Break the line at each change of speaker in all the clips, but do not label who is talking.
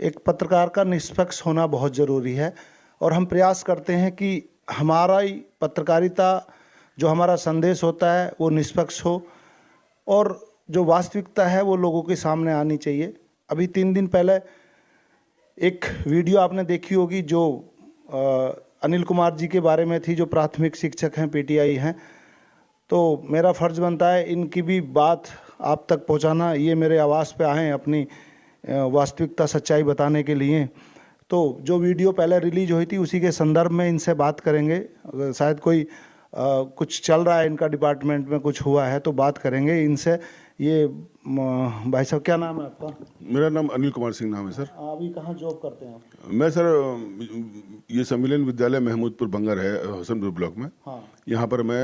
एक पत्रकार का निष्पक्ष होना बहुत ज़रूरी है और हम प्रयास करते हैं कि हमारा ही पत्रकारिता जो हमारा संदेश होता है वो निष्पक्ष हो और जो वास्तविकता है वो लोगों के सामने आनी चाहिए। अभी 3 दिन पहले एक वीडियो आपने देखी होगी जो अनिल कुमार जी के बारे में थी, जो प्राथमिक शिक्षक हैं, पीटीआई हैं। तो मेरा फ़र्ज़ बनता है इनकी भी बात आप तक पहुंचाना। ये मेरे आवाज़ पे आए अपनी वास्तविकता सच्चाई बताने के लिए। तो जो वीडियो पहले रिलीज हुई थी उसी के संदर्भ में इनसे बात करेंगे। अगर शायद कोई कुछ चल रहा है इनका डिपार्टमेंट में, कुछ हुआ है तो बात करेंगे इनसे। ये भाई साहब, क्या नाम है आपका?
मेरा नाम अनिल कुमार सिंह नाम है सर।
अभी कहाँ जॉब करते हैं आप?
मैं सर ये सम्मेलन विद्यालय महमूदपुर बंगर है, हसनपुर ब्लॉक में।
हाँ।
यहाँ पर मैं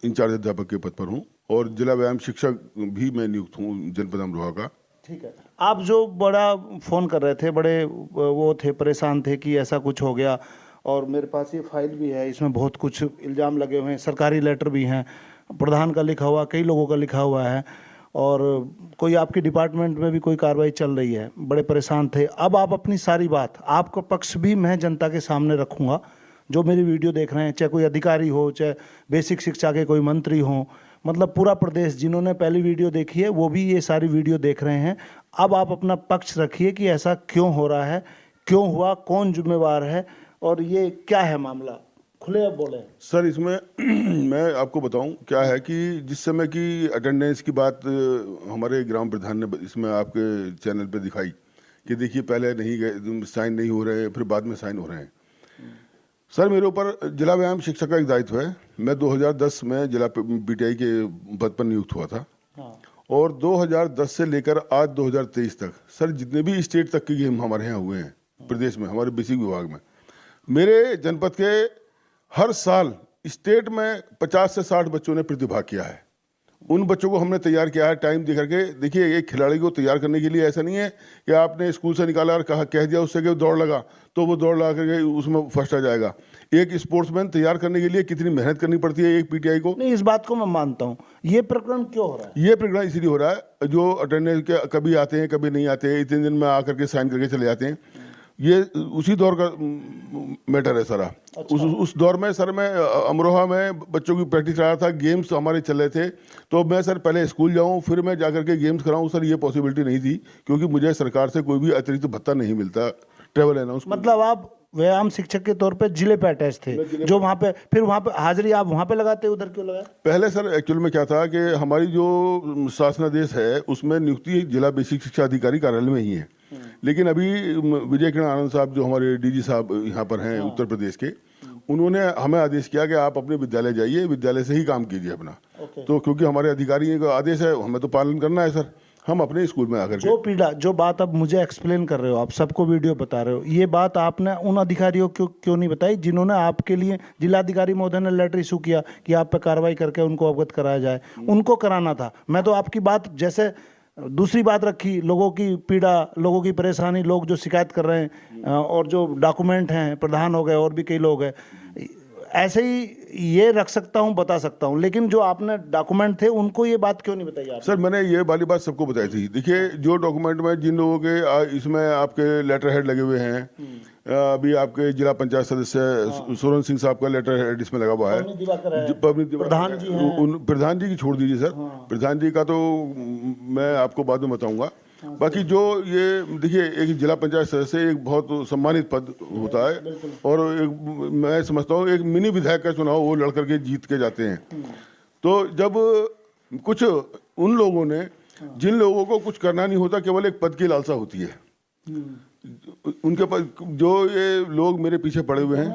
इंचार्ज अध्यापक के पद पर हूँ और जिला व्यायाम शिक्षक भी मैं नियुक्त हूँ जनपद अमरोहा का।
ठीक है। आप जो बड़ा फ़ोन कर रहे थे, बड़े वो थे, परेशान थे कि ऐसा कुछ हो गया, और मेरे पास ये फाइल भी है, इसमें बहुत कुछ इल्ज़ाम लगे हुए हैं, सरकारी लेटर भी हैं, प्रधान का लिखा हुआ, कई लोगों का लिखा हुआ है, और कोई आपके डिपार्टमेंट में भी कोई कार्रवाई चल रही है। बड़े परेशान थे। अब आप अपनी सारी बात, आपका पक्ष भी मैं जनता के सामने रखूँगा। जो मेरी वीडियो देख रहे हैं, चाहे कोई अधिकारी हो, चाहे बेसिक शिक्षा के कोई मंत्री हो, मतलब पूरा प्रदेश, जिन्होंने पहली वीडियो देखी है वो भी ये सारी वीडियो देख रहे हैं। अब आप अपना पक्ष रखिए कि ऐसा क्यों हो रहा है, क्यों हुआ, कौन जिम्मेवार है और ये क्या है मामला। खुले अब बोले
सर। इसमें मैं आपको बताऊं क्या है कि जिस समय की अटेंडेंस की बात हमारे ग्राम प्रधान ने इसमें आपके चैनल पे दिखाई कि देखिए पहले नहीं गए, साइन नहीं हो रहे हैं, फिर बाद में साइन हो रहे हैं। सर, मेरे ऊपर जिला व्यायाम शिक्षक का एक दायित्व है। मैं 2010 में जिला पीटीआई के पद पर नियुक्त हुआ था।
हाँ।
और 2010 से लेकर आज 2023 तक सर जितने भी स्टेट तक के गेम हमारे यहाँ हुए हैं प्रदेश में, हमारे बेसिक विभाग में, मेरे जनपद के हर साल स्टेट में 50 से 60 बच्चों ने प्रतिभाग किया है। उन बच्चों को हमने तैयार किया है टाइम दे करके। देखिए, एक खिलाड़ी को तैयार करने के लिए ऐसा नहीं है कि आपने स्कूल से निकाला और कह दिया उससे कि दौड़ लगा तो वो दौड़ लगा करके उसमें फर्स्ट आ जाएगा। एक स्पोर्ट्समैन तैयार करने के लिए कितनी मेहनत करनी पड़ती है एक पीटीआई को।
नहीं, इस बात को मैं मानता हूँ। ये प्रकरण क्यों हो रहा है?
ये प्रकरण इसलिए हो रहा है, जो अटेंडेंस के कभी आते हैं कभी नहीं आते हैं, इतने दिन में आकर के साइन करके चले जाते हैं। ये उसी दौर का मैटर है सारा। अच्छा। उस दौर में सर मैं अमरोहा में बच्चों की प्रैक्टिस करा था, गेम्स हमारे चल रहे थे, तो मैं सर पहले स्कूल जाऊं फिर मैं जाकर के गेम्स कराऊं। सर ये पॉसिबिलिटी नहीं थी क्योंकि मुझे सरकार से कोई भी अतिरिक्त भत्ता नहीं मिलता ट्रेवल अलाउंस।
मतलब आप व्यायाम शिक्षक के तौर पे जिले पे अटैच थे, जो वहाँ पे, फिर वहाँ पे हाजिरी आप वहाँ पे लगाते, उधर क्यों लगाए?
पहले सर एक्चुअल में क्या था कि हमारी जो शासनादेश है उसमें नियुक्ति जिला बेसिक शिक्षा अधिकारी कार्यालय में ही है। लेकिन अभी विजय किरण आनंद साहब जो हमारे डीजी साहब यहाँ पर हैं उत्तर प्रदेश के, उन्होंने हमें आदेश किया कि आप अपने विद्यालय जाइए, विद्यालय से ही काम कीजिए अपना। तो क्योंकि हमारे अधिकारी का आदेश है, हमें तो पालन करना है सर। हम अपने स्कूल में आकर
जो पीड़ा, जो बात अब मुझे एक्सप्लेन कर रहे हो, आप सबको वीडियो बता रहे हो, ये बात आपने उन अधिकारियों को क्यों नहीं बताई जिन्होंने आपके लिए, जिलाधिकारी महोदय ने लेटर इशू किया कि आप पे कार्रवाई करके उनको अवगत कराया जाए? उनको कराना था। मैं तो आपकी बात जैसे दूसरी बात रखी, लोगों की पीड़ा, लोगों की परेशानी, लोग जो शिकायत कर रहे हैं और जो डॉक्यूमेंट हैं, प्रधान हो गए और भी कई लोग हैं, ऐसे ही ये रख सकता हूँ, बता सकता हूँ। लेकिन जो आपने डॉक्यूमेंट थे उनको ये बात क्यों नहीं बताई आपने?
सर मैंने ये वाली बात सबको बताई थी। देखिए, जो डॉक्यूमेंट में जिन लोगों के इसमें आपके लेटर हेड लगे हुए हैं, अभी आपके जिला पंचायत सदस्य सोरन सिंह साहब का लेटर हेड इसमें लगा हुआ है,
प्रधान जी हैं।
प्रधान जी की छोड़ दीजिए सर। प्रधान जी का तो मैं आपको बाद में बताऊंगा। बाकी जो ये देखिए, एक जिला पंचायत सदस्य एक बहुत सम्मानित पद होता है और एक, मैं समझता हूँ एक मिनी विधायक का चुनाव वो लड़ करके जीत के जाते हैं। तो जब कुछ उन लोगों ने, जिन लोगों को कुछ करना नहीं होता, केवल एक पद की लालसा होती है, उनके पास जो ये लोग मेरे पीछे पड़े हुए हैं,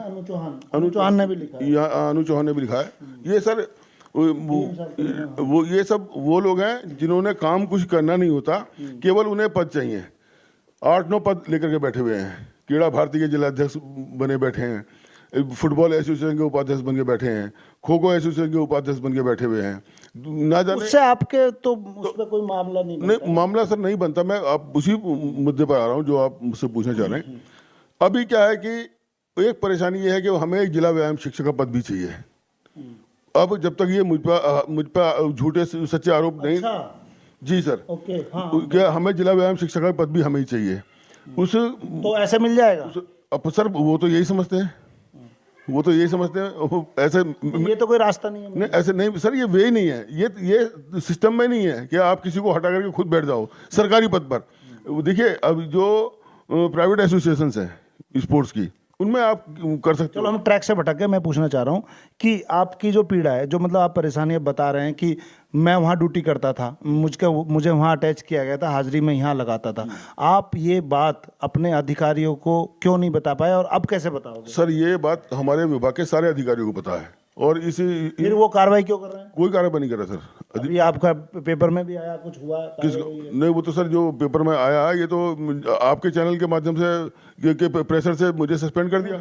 अनु चौहान ने भी
लिखा है, ये सर वो ये सब वो लोग हैं जिन्होंने काम कुछ करना नहीं होता, केवल उन्हें पद चाहिए। 8-9 पद लेकर के बैठे हुए हैं। क्रीड़ा भारती के जिलाध्यक्ष बने बैठे हैं, फुटबॉल एसोसिएशन के उपाध्यक्ष बन के बैठे हैं, खो खो एसोसिएशन के उपाध्यक्ष बन के बैठे हुए हैं। ना जाने
उससे आपके तो उसमें कोई मामला नहीं
मामला सर नहीं बनता। मैं आप उसी मुद्दे पर आ रहा हूँ जो आप मुझसे पूछना चाह रहे हैं। अभी क्या है कि एक परेशानी ये है कि हमें एक जिला व्यायाम शिक्षक का पद भी चाहिए। अब जब तक ये मुझ पर झूठे सच्चे आरोप नहीं। जी सर।
ओके, हाँ।
क्या हमें जिला व्यायाम शिक्षक का पद भी हमें ही चाहिए। उस
तो ऐसे मिल जाएगा?
अब सर वो तो यही समझते हैं, वो तो यही समझते हैं ऐसे।
ये तो कोई रास्ता नहीं है।
नहीं ऐसे नहीं सर, ये वे ही नहीं है, ये सिस्टम में नहीं है कि आप किसी को हटा करके खुद बैठ जाओ सरकारी पद पर। देखिए अब जो प्राइवेट एसोसिएशंस हैं स्पोर्ट्स की, उनमें आप कर सकते
चलो
हो।
हम ट्रैक से भटक गए। मैं पूछना चाह रहा हूँ कि आपकी जो पीड़ा है, जो मतलब आप परेशानियां बता रहे हैं कि मैं वहाँ ड्यूटी करता था, मुझे वहाँ अटैच किया गया था, हाजिरी में यहाँ लगाता था, आप ये बात अपने अधिकारियों को क्यों नहीं बता पाए और अब कैसे बताओगे?
सर ये बात हमारे विभाग के सारे अधिकारियों को पता है और इसी
फिर वो कार्रवाई क्यों कर रहे हैं?
कोई कार्रवाई नहीं कर रहा सर।
अभी आपका पेपर में भी आया, कुछ हुआ
किस
कार्रवाई?
नहीं, वो तो सर जो पेपर में आया ये तो आपके चैनल के माध्यम से के प्रेशर से मुझे सस्पेंड कर दिया।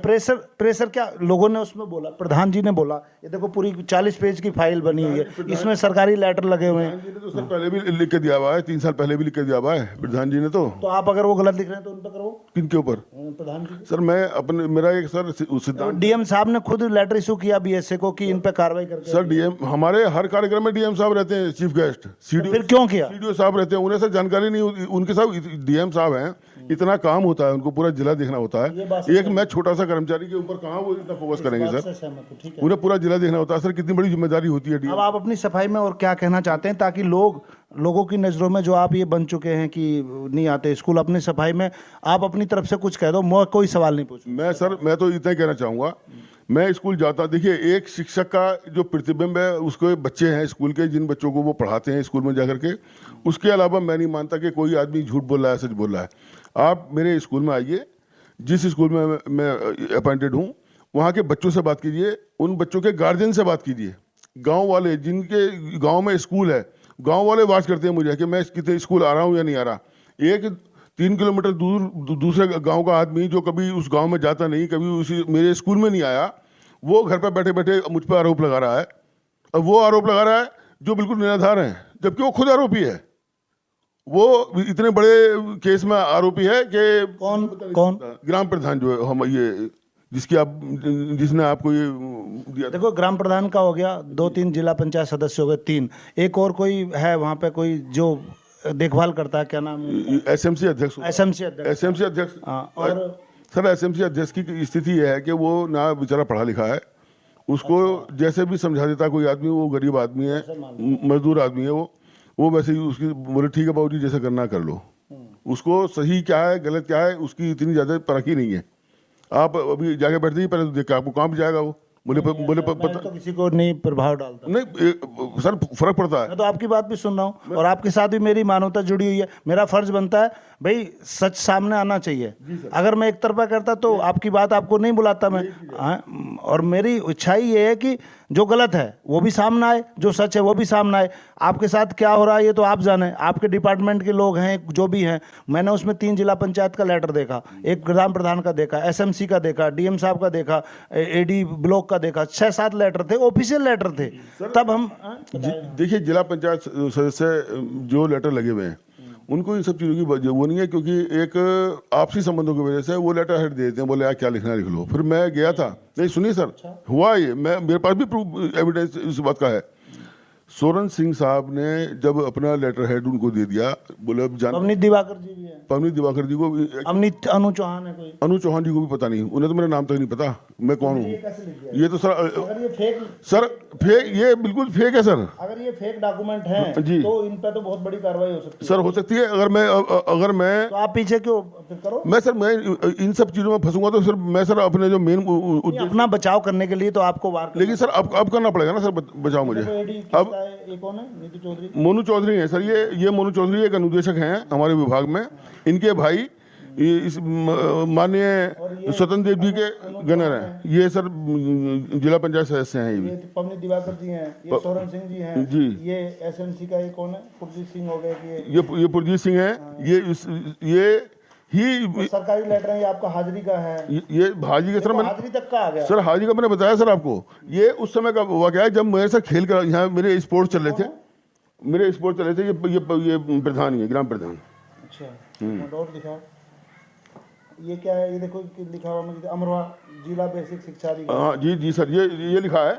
प्रेशर क्या लोगों ने उसमें बोला? प्रधान जी ने बोला, ये देखो पूरी 40 पेज की फाइल बनी हुई है, इसमें सरकारी लेटर लगे हुए हैं।
प्रधान जी ने तो सर पहले भी लिख के दिया हुआ है, 3 साल पहले भी लिख के दिया हुआ है प्रधान जी ने। तो
आप अगर वो गलत लिख रहे हैं तो उन पर करो।
किनके ऊपर?
प्रधान जी।
सर मैं अपने मेरा एक सर सिद्धांत,
डीएम साहब ने खुद लेटर इशू किया बीएसए को कि इन पे कार्रवाई करके।
सर डीएम हमारे हर कार्यक्रम में डीएम साहब रहते हैं, चीफ गेस्ट।
फिर क्यों किया?
सीडीओ साहब रहते हैं, उन्हें सर जानकारी नहीं होती। उनके साथ डीएम साहब हैं, इतना काम होता है, उनको पूरा जिला देखना होता है। एक मैं छोटा सा कर्मचारी के ऊपर कहाँ वो इतना फोकस करेंगे सर? उन्हें पूरा जिला देखना होता है सर, कितनी बड़ी जिम्मेदारी होती है।
अब आप अपनी सफाई में और क्या कहना चाहते हैं ताकि लोगों की नज़रों में जो आप ये बन चुके हैं कि नहीं आते स्कूल, अपनी सफाई में आप अपनी तरफ से कुछ कह दो, मैं कोई सवाल नहीं पूछूं।
मैं तो इतना ही कहना चाहूँगा, मैं स्कूल जाता, देखिए एक शिक्षक का जो प्रतिबिंब है, उसके बच्चे हैं स्कूल के, जिन बच्चों को वो पढ़ाते हैं स्कूल में जाकर के, उसके अलावा मैं नहीं मानता कि कोई आदमी झूठ बोल रहा है सच बोल रहा है। आप मेरे स्कूल में आइए, जिस स्कूल में मैं अपॉइंटेड हूँ, वहाँ के बच्चों से बात कीजिए, उन बच्चों के गार्जियन से बात कीजिए। गांव वाले जिनके गांव में स्कूल है, गांव वाले बात करते हैं मुझे कि मैं कितने स्कूल आ रहा हूँ या नहीं आ रहा। एक 3 किलोमीटर दूर दूसरे गांव का आदमी जो कभी उस गांव में जाता नहीं, कभी उसी मेरे स्कूल में नहीं आया, वो घर पर बैठे बैठे मुझ पर आरोप लगा रहा है। अब वो आरोप लगा रहा है जो बिल्कुल निराधार है, जबकि वो खुद आरोपी है। वो इतने बड़े केस में आरोपी है कि
कौन?
ग्राम प्रधान जो है, हम ये जिसने आपको ये दिया।
देखो ग्राम प्रधान का हो गया, 2-3 जिला पंचायत सदस्य हो गए, 3, एक और कोई है वहाँ पे कोई जो देखभाल करता है, क्या नाम है?
एसएमसी अध्यक्ष।
एसएमसी अध्यक्ष।
हाँ,
और
सर एसएमसी अध्यक्ष की स्थिति यह है कि वो ना बेचारा पढ़ा लिखा है, उसको जैसे भी समझा देता कोई आदमी, वो गरीब आदमी है, मजदूर आदमी है, वो वैसे ही उसकी बोले ठीक है बाबूजी जैसा करना कर लो। उसको सही क्या है गलत क्या है उसकी इतनी ज़्यादा परख ही नहीं है। आप अभी जाके बैठ जाइए, पहले तो देख के आपको कहाँ भी जाएगा वो। बोले पता
तो किसी को नहीं प्रभाव डालता।
नहीं सर, फर्क पड़ता है।
मैं तो आपकी बात भी सुन रहा हूँ और आपके साथ भी मेरी मानवता जुड़ी हुई है। मेरा फर्ज बनता है भाई, सच सामने आना चाहिए। अगर मैं एक तरफा करता तो आपकी बात आपको नहीं बुलाता मैं। और मेरी इच्छा ही ये है कि जो गलत है वो भी सामने आए, जो सच है वो भी सामने आए। आपके साथ क्या हो रहा है ये तो आप जाने, आपके डिपार्टमेंट के लोग हैं जो भी हैं। मैंने उसमें 3 जिला पंचायत का लेटर देखा, एक ग्राम प्रधान का देखा, एसएमसी का देखा, डीएम साहब का देखा, एडी ब्लॉक का देखा, 6-7 लेटर थे, ऑफिशियल लेटर थे। तब हम
देखिए जिला पंचायत सदस्य जो लेटर लगे हुए हैं उनको इन सब चीज़ों की वो नहीं है, क्योंकि एक आपसी संबंधों की वजह से वो लेटर हेड दे देते हैं, बोले यार क्या लिखना लिख लो। फिर मैं गया था, नहीं सुनिए सर, हुआ ये, मेरे पास भी प्रूफ एविडेंस इस बात का है। सोरेन सिंह साहब ने जब अपना लेटर हेड उनको दे दिया, बोले अब जान,
पवनीत दिवाकर जी भी है,
पवनीत दिवाकर जी को,
अनु चौहान है कोई,
अनु चौहान जी को भी पता नहीं, उन्हें तो मेरा नाम तक नहीं पता मैं कौन हूँ। ये तो सर,
अगर ये फेक
फेक, ये बिल्कुल फेक है सर।
अगर ये फेक डॉक्यूमेंट हैं
जी,
तो इन पे तो बहुत बड़ी कार्रवाई हो सकती है
सर। हो सकती है, अगर मैं
तो आप पीछे क्यों फिर करो।
मैं इन सब चीज़ों में फंसूंगा तो सर मैं सर अपने जो मेन
अपना बचाव करने के लिए तो आपको वार,
लेकिन सर अब करना पड़ेगा ना सर, बचाओ मुझे। अब
ये कौन है? नीतू चौधरी,
मोनू चौधरी हैं सर, ये मोनू चौधरी एक अनुदेशक हैं हमारे विभाग में। इनके भाई इस माननीय स्वतंत्र देव जी के गनर हैं। ये सर जिला पंचायत सदस्य हैं।
ये पवनीत दिवाकर जी हैं, ये सोरेन सिंह जी हैं
जी, ये
एसएमसी का ये कौन है? पुरजीत सिंह हो गए कि
ये पुरजीत सिंह हैं। ये ही
सरकारी लेटर है, ये आपका हाजिरी का है।
ये हाजी का सर, मैंने
हाजिरी तक का आ गया
सर, हाजी का मैंने बताया सर आपको। ये उस समय का वाकया है जब मेरे साथ खेल कर यहाँ मेरे स्पोर्ट्स चल रहे थे, ये प्रधान ही है, ग्राम प्रधान।
अच्छा, और दिखाओ ये क्या है? ये देखो लिखा हुआ मुझे, अमरवा जिला बेसिक शिक्षा अधिकारी।
हाँ जी सर, ये लिखा है।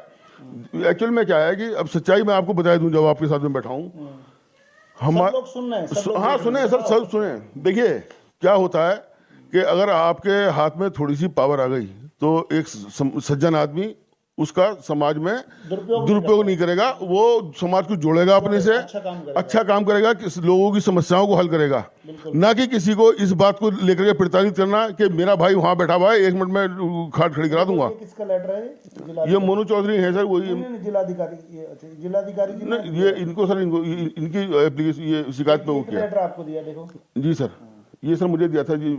एक्चुअल में क्या है कि अब सच्चाई मैं आपको बता दूं जब आपके साथ में बैठा हूँ।
हम लोग सुन रहे हैं,
हाँ सुने सर, सब सुने। देखिए क्या होता है कि अगर आपके हाथ में थोड़ी सी पावर आ गई तो एक सज्जन आदमी उसका समाज में दुरुपयोग नहीं करेगा, वो समाज को जोड़ेगा अपने से, अच्छा काम करेगा, लोगों की समस्याओं को हल करेगा, ना कि किसी को इस बात को लेकर के प्रताड़ित करना कि मेरा भाई वहां बैठा हुआ है, 1 मिनट में खाट खड़ी करा दूंगा।
किसका लेटर है?
ये मोनू चौधरी है सर, वही
जिलाधिकारी जी
ये इनको सर इनकी एप्लीकेशन ये शिकायत पे वो किया।
लेटर आपको दिया, देखो
जी सर, ये सर मुझे दिया था जी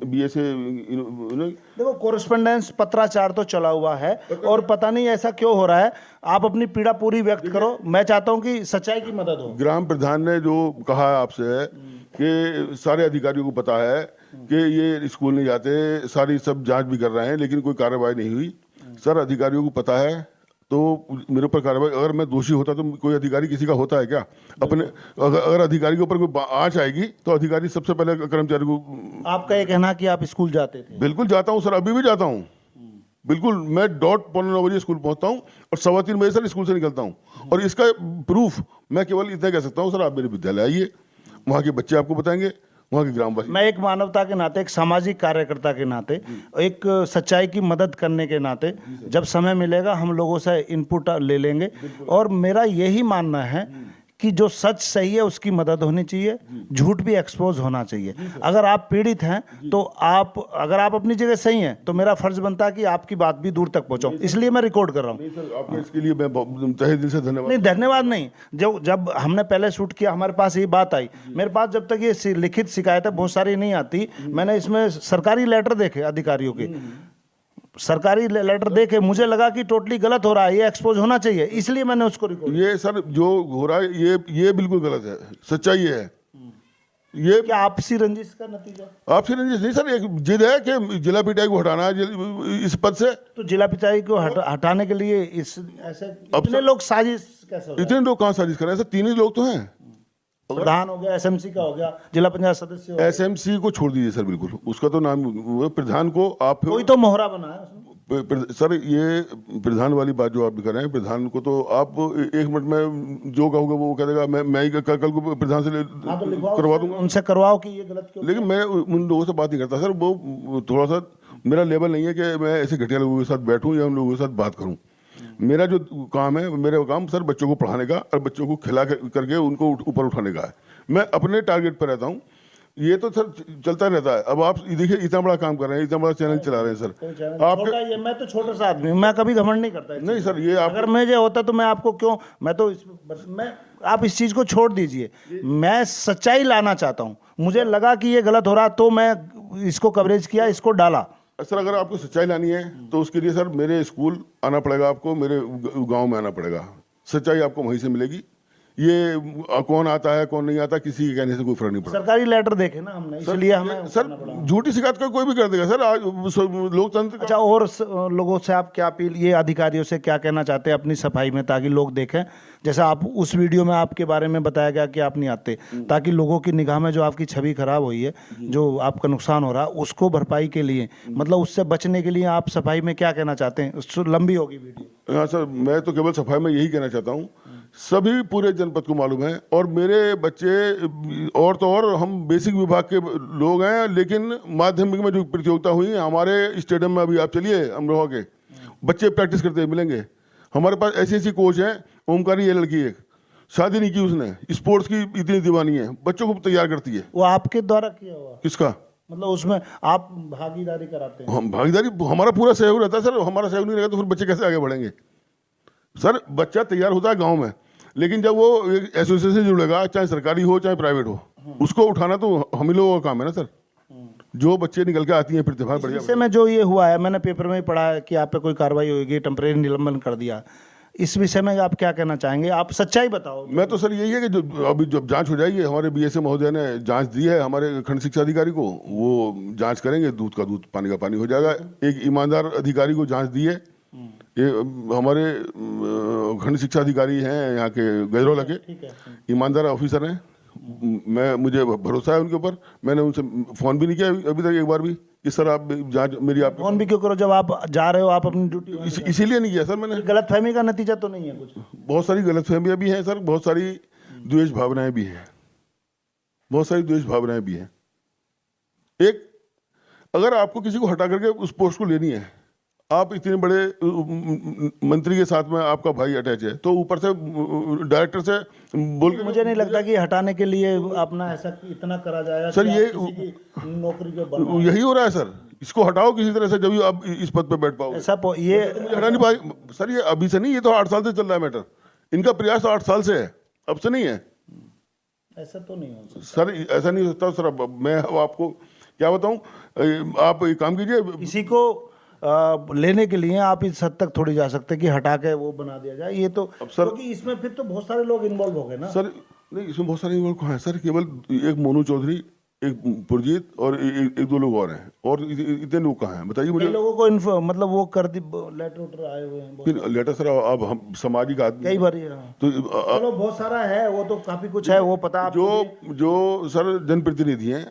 बीए से।
देखो कोरेस्पोंडेंस पत्राचार तो चला हुआ है और पता नहीं ऐसा क्यों हो रहा है। आप अपनी पीड़ा पूरी व्यक्त करो, मैं चाहता हूं कि सच्चाई की मदद हो।
ग्राम प्रधान ने जो कहा है आपसे कि सारे अधिकारियों को पता है कि ये स्कूल नहीं जाते, सारी सब जांच भी कर रहे हैं, लेकिन कोई कार्रवाई नहीं हुई। सर अधिकारियों को पता है तो मेरे ऊपर कार्रवाई, अगर मैं दोषी होता तो कोई अधिकारी किसी का होता है क्या? अपने अगर अधिकारी के ऊपर कोई आंच आएगी तो अधिकारी सबसे पहले कर्मचारी को।
आपका ये कहना कि आप स्कूल जाते थे?
बिल्कुल जाता हूँ सर, अभी भी जाता हूँ बिल्कुल। मैं 9:15 बजे स्कूल पहुँचता हूँ और 3:15 बजे सर स्कूल से निकलता हूँ। और इसका प्रूफ मैं केवल इतना कह सकता हूँ, सर आप मेरे विद्यालय आइए, वहाँ के बच्चे आपको बताएंगे, वहाँ के ग्रामवासी।
मैं एक मानवता के नाते, एक सामाजिक कार्यकर्ता के नाते, एक सच्चाई की मदद करने के नाते जब समय मिलेगा हम लोगों से इनपुट ले लेंगे। और मेरा यही मानना है कि जो सच सही है उसकी मदद होनी चाहिए, झूठ भी एक्सपोज होना चाहिए। अगर आप पीड़ित हैं तो अगर आप अपनी जगह सही हैं तो मेरा फर्ज बनता है कि आपकी बात भी दूर तक पहुंचाऊं, इसलिए मैं रिकॉर्ड कर रहा हूं।
सर आपके इसके लिए मैं तहे दिल से धन्यवाद।
नहीं धन्यवाद नहीं, जब हमने पहले शूट किया हमारे पास ये बात आई। मेरे पास जब तक ये लिखित शिकायतें बहुत सारी नहीं आती, मैंने इसमें सरकारी लेटर देखे अधिकारियों के, सरकारी लेटर देखे, मुझे लगा कि टोटली गलत हो रहा है, ये एक्सपोज होना चाहिए, इसलिए मैंने उसको रिकॉर्ड।
ये सर जो हो रहा है ये बिल्कुल गलत है, सच्चाई है। ये
क्या आपसी रंजिश का नतीजा?
आपसी रंजिश नहीं सर, एक जिद है कि जिला पिटाई को हटाना है इस पद से।
तो जिला पिटाई को हटाने के लिए इतने लोग साजिश कैसे हो रहा है?
इतने लोग कहाँ साजिश कर रहे हैं सर? 3 ही लोग तो हैं।
प्रधान हो गया, एसएमसी का हो गया, जिला पंचायत सदस्य हो गया।
एसएमसी को छोड़ दीजिए सर, बिल्कुल उसका तो नाम, प्रधान को आप
कोई तो मोहरा बना है
सर। ये प्रधान वाली बात जो आप कर रहे हैं, प्रधान को तो आप 1 मिनट में जो कहोगे वो कह देगा, मैं ही कल को प्रधान से करवा दूंगा,
उनसे करवाओ कि ये गलत क्यों।
लेकिन मैं उन लोगों से बात नहीं करता सर, वो थोड़ा सा मेरा लेवल नहीं है कि मैं ऐसे घटिया लोगों के साथ बैठूं या उन लोगों के साथ बात करूं। मेरा जो काम है, मेरा काम सर बच्चों को पढ़ाने का और बच्चों को खिला करके उनको ऊपर उठाने का है। मैं अपने टारगेट पर रहता हूँ, ये तो सर चलता रहता है। अब आप देखिए इतना बड़ा काम कर रहे हैं, इतना बड़ा चैनल चला रहे हैं सर आप।
मैं तो छोटा सा आदमी हूं, मैं कभी घमंड नहीं करता।
नहीं सर, ये
अगर मुझे होता तो मैं आपको क्यों, आप इस चीज को छोड़ दीजिए। मैं सच्चाई लाना चाहता हूँ, मुझे लगा कि ये गलत हो रहा तो मैं इसको कवरेज किया, इसको डाला।
सर अगर आपको सच्चाई लानी है तो उसके लिए सर मेरे स्कूल आना पड़ेगा, आपको मेरे गांव में आना पड़ेगा, सच्चाई आपको वहीं से मिलेगी। ये कौन आता है कौन नहीं आता, किसी के कहने से कोई फर्क नहीं पड़ता।
सरकारी लेटर देखे ना हमने, इसलिए हमें
सर झूठी शिकायत का कोई भी कर देगा सर, आज लोकतंत्र।
अच्छा, और लोगों से आप क्या अपील, ये अधिकारियों से क्या कहना चाहते हैं अपनी सफाई में, ताकि लोग देखें? जैसा आप उस वीडियो में आपके बारे में बताया गया कि आप नहीं आते, ताकि लोगों की निगाह में जो आपकी छवि खराब हुई है, जो आपका नुकसान हो रहा है, उसको भरपाई के लिए, मतलब उससे बचने के लिए आप सफाई में क्या कहना चाहते हैं? लंबी होगी वीडियो।
हाँ सर, मैं तो केवल सफाई में यही कहना चाहता हूँ, सभी पूरे जनपद को मालूम है, और मेरे बच्चे और तो और हम बेसिक विभाग के लोग हैं, लेकिन माध्यमिक में जो प्रतियोगिता हुई हमारे स्टेडियम में, अभी आप चलिए अमरोहा के बच्चे प्रैक्टिस करते मिलेंगे। हमारे पास ऐसी ऐसी कोच हैं, ओमकारी ये लड़की एक शादी नहीं की उसने, स्पोर्ट्स की इतनी दीवानी है, बच्चों को तैयार करती है।
वो आपके द्वारा किया हुआ?
किसका?
मतलब उसमें आप भागीदारी कराते हैं?
हम भागीदारी, हमारा पूरा सहयोग रहता है सर। हमारा सहयोग नहीं रहेगा तो फिर बच्चे कैसे आगे बढ़ेंगे? सर बच्चा तैयार होता है गांव में, लेकिन जब वो एसोसिएशन से जुड़ेगा, चाहे सरकारी हो चाहे प्राइवेट हो, उसको उठाना तो हम ही लोगों का काम है ना सर। जो बच्चे निकल के आती हैं प्रतिभा बढ़िया।
इससे में जो ये हुआ है, मैंने पेपर में ही पढ़ा है कि आप पे कोई कार्रवाई होगी, टेम्परेरी निलंबन कर दिया, इस विषय में आप क्या कहना चाहेंगे? आप सच्चाई बताओ।
मैं तो सर यही है कि जो अभी जब जांच हो जाएगी, हमारे बीएसए महोदय ने जांच दी है हमारे खंड शिक्षा अधिकारी को, वो जांच करेंगे, दूध का दूध पानी का पानी हो जाएगा। एक ईमानदार अधिकारी को जांच दी है, ये हमारे खंड शिक्षा अधिकारी हैं यहाँ के गजरौला के, ईमानदार ऑफिसर हैं। मुझे भरोसा है उनके ऊपर। मैंने उनसे फ़ोन भी नहीं किया अभी तक एक बार भी कि सर आप जांच मेरी। आप
फोन भी क्यों करो जब आप जा रहे हो, आप अपनी ड्यूटी।
इसीलिए नहीं किया सर मैंने।
गलतफहमी का नतीजा तो नहीं है कुछ?
बहुत सारी गलतफहमियां भी हैं सर, बहुत सारी द्वेष भावनाएं भी हैं, बहुत सारी द्वेष भावनाएं भी हैं। एक अगर आपको किसी को हटा करके उस पोस्ट को लेनी है, आप इतने बड़े मंत्री के साथ में आपका भाई अटैच है, तो ऊपर से डायरेक्टर से बोल के
मुझे नहीं लगता कि हटाने के लिए अपना ऐसा इतना करा जाएगा
सर,
कि
ये
आप किसी की नौकरी पे बना।
यही हो रहा है सर। इसको हटाओ किसी तरह से, जब भी आप इस पद पे बैठ पाओगे।
ऐसा ये
मुझे हटा नहीं पाए सर, ये अभी से नहीं, ये तो 8 साल से चल रहा है मैटर। इनका प्रयास 8 साल से है, अब से नहीं है
ऐसा तो नहीं हो सकता
सर। ऐसा नहीं हो सकता सर। अब मैं अब आपको क्या बताऊं, आप एक काम कीजिए।
किसी को लेने के लिए आप इस हद तक थोड़ी जा सकते कि हटा के वो बना दिया जाए। ये तो
अब सर,
क्योंकि इसमें फिर तो बहुत सारे लोग इन्वॉल्व हो गए ना
सर। नहीं, इसमें बहुत सारे इन्वॉल्व कहाँ है सर? केवल एक मोनू चौधरी, एक पुरजीत और एक दो लोग और हैं, और इतने लोग कहाँ हैं बताइए मुझे।
कई लोगों को मतलब वो कर दी, लेटर उटर आए हुए हैं बहुत
लेटर सर, अब हम सामाजिक आदमी
कई बार। हाँ।
तो
चलो बहुत सारा है, वो तो काफी कुछ है, वो पता आपको भी।
जो सर जनप्रतिनिधि हैं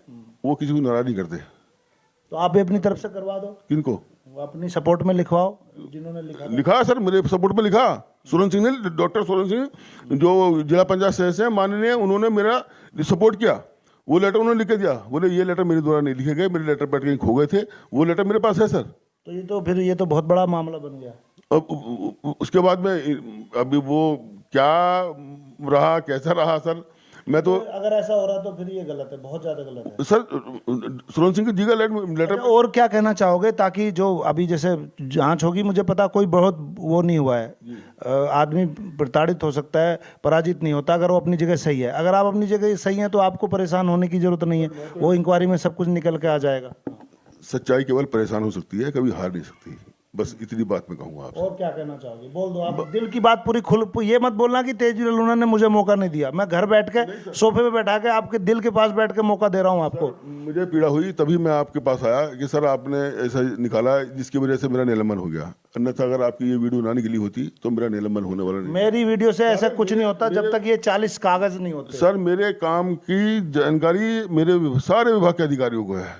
वो किसी को नाराज नहीं करते।
तो आप भी अपनी तरफ से करवा दो,
किनको?
वो अपनी सपोर्ट में लिखवाओ, जिन्होंने लिखा था।
लिखा सर, मेरे सपोर्ट में लिखा। सोलन सिंह ने, डॉक्टर सोलन सिंह जो जिला पंचायत सदस्य हैं माननीय, उन्होंने मेरा सपोर्ट किया। वो लेटर उन्होंने लिख के दिया, बोले ये लेटर मेरे द्वारा नहीं लिखे गए, मेरे लेटर पैड कहीं खो गए थे, वो लेटर मेरे पास है सर।
तो ये तो फिर ये तो बहुत बड़ा मामला बन गया।
अब उसके बाद में अभी वो क्या रहा, कैसा रहा सर, मैं तो
अगर ऐसा हो रहा तो फिर ये गलत है, बहुत ज्यादा गलत है
सर। सोलन सिंह जी का लेटर।
अच्छा, और क्या कहना चाहोगे ताकि जो अभी जैसे जांच होगी, मुझे पता कोई बहुत वो नहीं हुआ है, आदमी प्रताड़ित हो सकता है, पराजित नहीं होता अगर वो अपनी जगह सही है। अगर आप अपनी जगह सही हैं तो आपको परेशान होने की जरूरत नहीं है, वो इंक्वायरी में सब कुछ निकल के आ जाएगा।
सच्चाई केवल परेशान हो सकती है, कभी हार नहीं सकती। बस इतनी बात मैं कहूँगा आपसे।
और क्या कहना चाहोगे, बोल दो आप दिल की बात पूरी खुल। ये मत बोलना कि तेजवीर लूना ने मुझे मौका नहीं दिया। मैं घर बैठ के सोफे पे बैठा के आपके दिल के पास बैठ के मौका दे रहा हूँ आपको।
मुझे पीड़ा हुई तभी मैं आपके पास आया कि सर आपने ऐसा निकाला जिसकी वजह से मेरा निलंबन हो गया। अन्यथा अगर आपकी ये वीडियो ना निकली होती तो मेरा निलंबन होने वाला नहीं।
मेरी वीडियो से ऐसा कुछ नहीं होता जब तक ये 40 कागज नहीं होते।
सर मेरे काम की जानकारी मेरे सारे विभाग के अधिकारियों को है।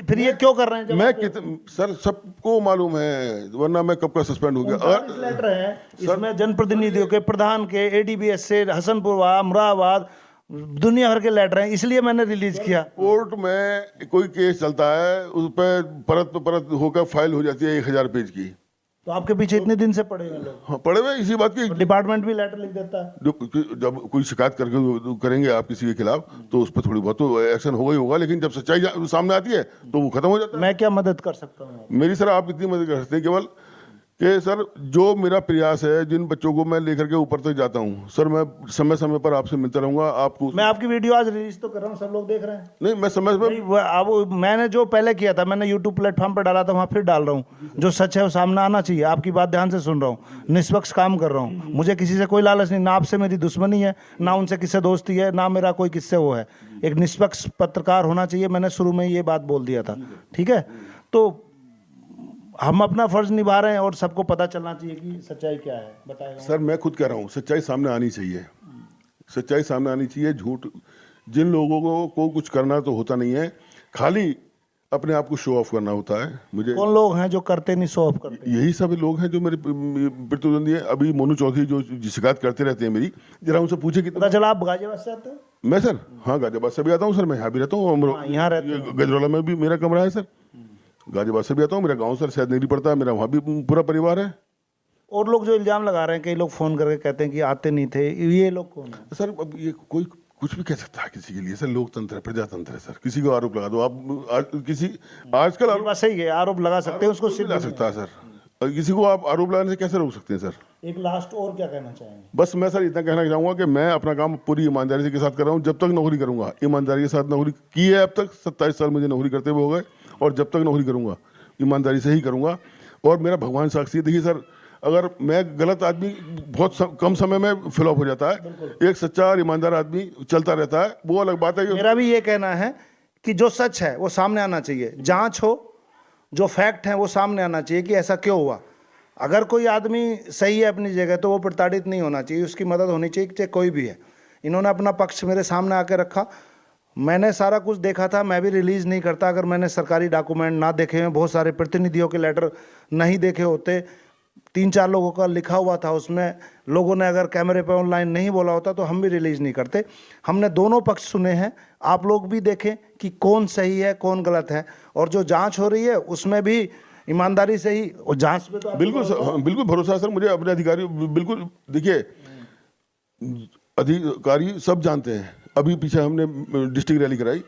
फिर ये क्यों कर रहे हैं?
मैं सर सबको मालूम है, वरना मैं कब का सस्पेंड हो गया।
39 लेटर है इसमें, जनप्रतिनिधियों के, प्रधान के, एडीबीएस से, हसनपुर, अमराबाद, दुनिया भर के लेटर हैं, इसलिए मैंने रिलीज किया।
कोर्ट में कोई केस चलता है, उस पर परत परत होकर फाइल हो जाती है 1000 पेज की।
तो आपके पीछे इतने दिन से पड़े हुए लोग।
हाँ, पड़े हुए इसी बात की।
डिपार्टमेंट भी लेटर लिख देता है।
जब कोई शिकायत करके करेंगे आप किसी के खिलाफ तो उस पर थोड़ी बहुत तो एक्शन होगा ही होगा, लेकिन जब सच्चाई सामने आती है तो वो खत्म हो जाता है।
मैं क्या मदद कर सकता हूँ?
मेरी सर आप इतनी मदद कर सकते हैं केवल कि सर जो मेरा प्रयास है, जिन बच्चों को मैं लेकर के ऊपर तक जाता हूँ सर, मैं समय समय पर आपसे मिलता रहूंगा। आपको
मैं आपकी वीडियो आज रिलीज तो कर रहा हूँ, सब लोग देख रहे हैं।
नहीं, मैं समय
अब मैंने जो पहले किया था, मैंने यूट्यूब प्लेटफॉर्म पर डाला था, वहाँ फिर डाल रहा हूँ। जो सच है वो सामने आना चाहिए। आपकी बात ध्यान से सुन रहा हूँ, निष्पक्ष काम कर रहा हूँ। मुझे किसी से कोई लालच नहीं, ना आपसे मेरी दुश्मनी है, ना उनसे किससे दोस्ती है, ना मेरा कोई किससे वो है। एक निष्पक्ष पत्रकार होना चाहिए, मैंने शुरू में ये बात बोल दिया था। ठीक है, तो हम अपना फर्ज निभा रहे हैं और सबको पता चलना चाहिए कि सच्चाई क्या है। बताएगा
सर, मैं खुद कह रहा हूँ सच्चाई सामने आनी चाहिए। सच्चाई सामने आनी चाहिए। झूठ, जिन लोगों को कुछ करना तो होता नहीं है, खाली अपने आप को शो ऑफ करना होता है। मुझे
कौन लोग हैं जो करते नहीं, शो ऑफ करते?
यही सब लोग हैं जो मेरे प्रतिद्वंदी हैं। अभी मोनू चौधरी जो शिकायत करते रहते हैं मेरी, जरा उनसे पूछे कि
पता चला आप गाजियाबाद से आते हो?
मैं सर, हाँ, गाजियाबाद से भी आता हूँ सर। मैं यहाँ भी रहता हूँ,
यहाँ रहते हो?
गजरौला में भी मेरा कमरा है सर। गाजियाबाद से भी आता हूँ। मेरा गांव सर शायद नहीं पड़ता है, मेरा वहाँ भी पूरा परिवार है।
और लोग जो इल्जाम लगा रहे हैं, कई लोग फोन करके कहते हैं कि आते नहीं थे, ये लोग कौन है?
सर अब ये कोई कुछ भी कह सकता है किसी के लिए सर। लोकतंत्र है, प्रजातंत्र है सर। किसी को आरोप लगा दो आप। किसी आजकल
बात सही है, आरोप लगा सकते हैं, उसको सिद्ध
ला सकता है सर। किसी को आप आरोप लगाने से कैसे रोक सकते हैं सर?
एक लास्ट और क्या कहना चाहेंगे?
बस मैं सर इतना कहना चाहूँगा कि मैं अपना काम पूरी ईमानदारी के साथ कर रहा हूँ। जब तक नौकरी करूँगा, ईमानदारी के साथ नौकरी की है अब तक। 27 साल मुझे नौकरी करते हुए हो गए, और जब तक नौकरी करूँगा ईमानदारी से ही करूँगा। और मेरा भगवान साक्षी है। देखिए सर, अगर मैं गलत आदमी बहुत कम समय में फ्लॉप हो जाता है। एक सच्चा और ईमानदार आदमी चलता रहता है, वो अलग बात है।
मेरा भी ये कहना है कि जो सच है वो सामने आना चाहिए, जांच हो, जो फैक्ट है वो सामने आना चाहिए कि ऐसा क्यों हुआ। अगर कोई आदमी सही है अपनी जगह तो वो प्रताड़ित नहीं होना चाहिए, उसकी मदद होनी चाहिए, चाहे कोई भी है। इन्होंने अपना पक्ष मेरे सामने आके रखा, मैंने सारा कुछ देखा था। मैं भी रिलीज़ नहीं करता अगर मैंने सरकारी डॉक्यूमेंट ना देखे हुए, बहुत सारे प्रतिनिधियों के लेटर नहीं देखे होते। 3-4 लोगों का लिखा हुआ था, उसमें लोगों ने अगर कैमरे पे ऑनलाइन नहीं बोला होता तो हम भी रिलीज नहीं करते। हमने दोनों पक्ष सुने हैं, आप लोग भी देखें कि कौन सही है कौन गलत है, और जो जांच हो रही है उसमें भी ईमानदारी से ही, और जांच पे तो
बिल्कुल सर, हाँ, बिल्कुल भरोसा है सर मुझे अपने अधिकारी, बिल्कुल। देखिए, अधिकारी सब जानते हैं। अभी पीछे हमने डिस्ट्रिक्ट रैली कराई,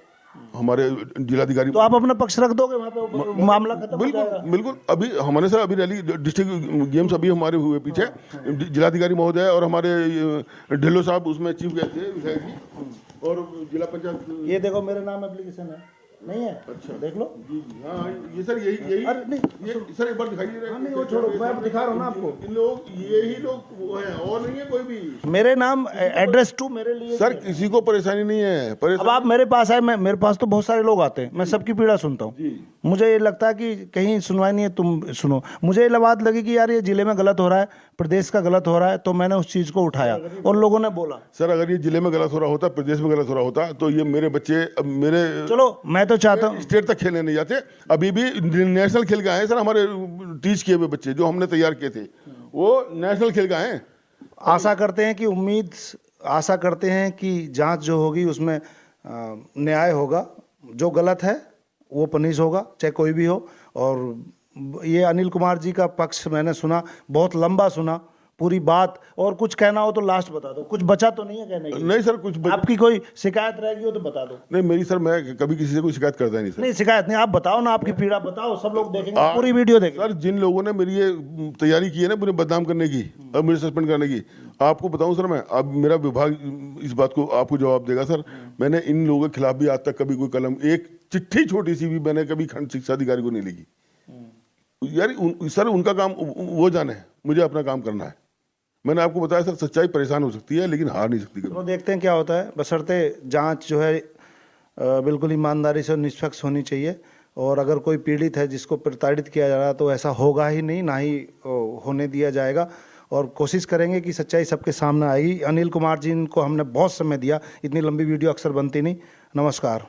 हमारे जिलाधिकारी,
तो आप अपना पक्ष रख दोगे वहाँ पे, मामला खत्म हो जाएगा।
बिल्कुल बिल्कुल। अभी हमारे सर अभी रैली डिस्ट्रिक्ट गेम्स अभी हमारे हुए पीछे, जिलाधिकारी महोदय और हमारे ढिल्लो साहब उसमें चीफ गए थे, विधायक जी, और जिला पंचायत।
ये देखो मेरे नाम एप्लीकेशन है, नहीं है? अच्छा देख लो।
जी जी, हाँ ये सर यही
अरे नहीं,
ये सर एक बार दिखाइए।
हाँ नहीं वो छोड़ो, मैं दिखा रहा हूँ ना आपको।
इन लोग यही लोग वो हैं, और नहीं है कोई भी।
मेरे नाम एड्रेस टू मेरे लिए
सर किसी को परेशानी नहीं है,
अब आप मेरे पास आए, मेरे पास तो बहुत सारे लोग आते हैं, मैं सबकी पीड़ा सुनता हूँ। मुझे ये लगता है कि कहीं सुनवाई नहीं है, तुम सुनो। मुझे ये बात लगी कि यार ये जिले में गलत हो रहा है, प्रदेश का गलत हो रहा है, तो मैंने उस चीज़ को उठाया और लोगों ने बोला।
सर अगर ये जिले में गलत हो रहा होता, प्रदेश में गलत हो रहा होता, तो ये मेरे बच्चे अब मेरे,
चलो मैं तो चाहता हूँ,
स्टेट तक खेलने नहीं जाते। अभी भी नेशनल खेल के आए हैं सर, हमारे टीच किए हुए बच्चे जो हमने तैयार किए थे वो नेशनल खेल के आए हैं।
आशा करते हैं कि आशा करते हैं कि जांच जो होगी उसमें न्याय होगा, जो गलत है वो पनिश होगा, चाहे कोई भी हो। और ये अनिल कुमार जी का पक्ष मैंने सुना, बहुत लंबा सुना पूरी बात, और कुछ कहना हो तो लास्ट बता दो। कुछ बचा तो नहीं है कहने की?
नहीं सर कुछ
आपकी कोई शिकायत रहेगी हो तो बता दो।
नहीं मेरी सर, मैं कभी किसी से कोई शिकायत करता ही नहीं सर।
नहीं शिकायत नहीं, आप बताओ ना, आपकी पीड़ा बताओ, सब लोग देखेंगे, पूरी वीडियो देखेंगे।
सर जिन लोगों ने मेरी ये तैयारी की है ना मुझे बदनाम करने की और मुझे सस्पेंड करने की, आपको बताऊं सर, मैं अब मेरा विभाग इस बात को आपको जवाब देगा सर। मैंने इन लोगों के खिलाफ भी आज तक कभी कोई कलम, एक चिट्ठी छोटी सी भी मैंने कभी खंड शिक्षा अधिकारी को नहीं लिखी। यार सर उनका काम वो जाने, मुझे अपना काम करना है। मैंने आपको बताया सर, सच्चाई परेशान हो सकती है लेकिन हार नहीं सकती कभी।
तो देखते हैं क्या होता है, बशर्ते जांच जो है बिल्कुल ईमानदारी से और निष्पक्ष होनी चाहिए। और अगर कोई पीड़ित है जिसको प्रताड़ित किया जा रहा है तो ऐसा होगा ही नहीं, ना ही होने दिया जाएगा। और कोशिश करेंगे कि सच्चाई सबके सामने आएगी। अनिल कुमार जी को हमने बहुत समय दिया, इतनी लंबी वीडियो अक्सर बनती नहीं। नमस्कार।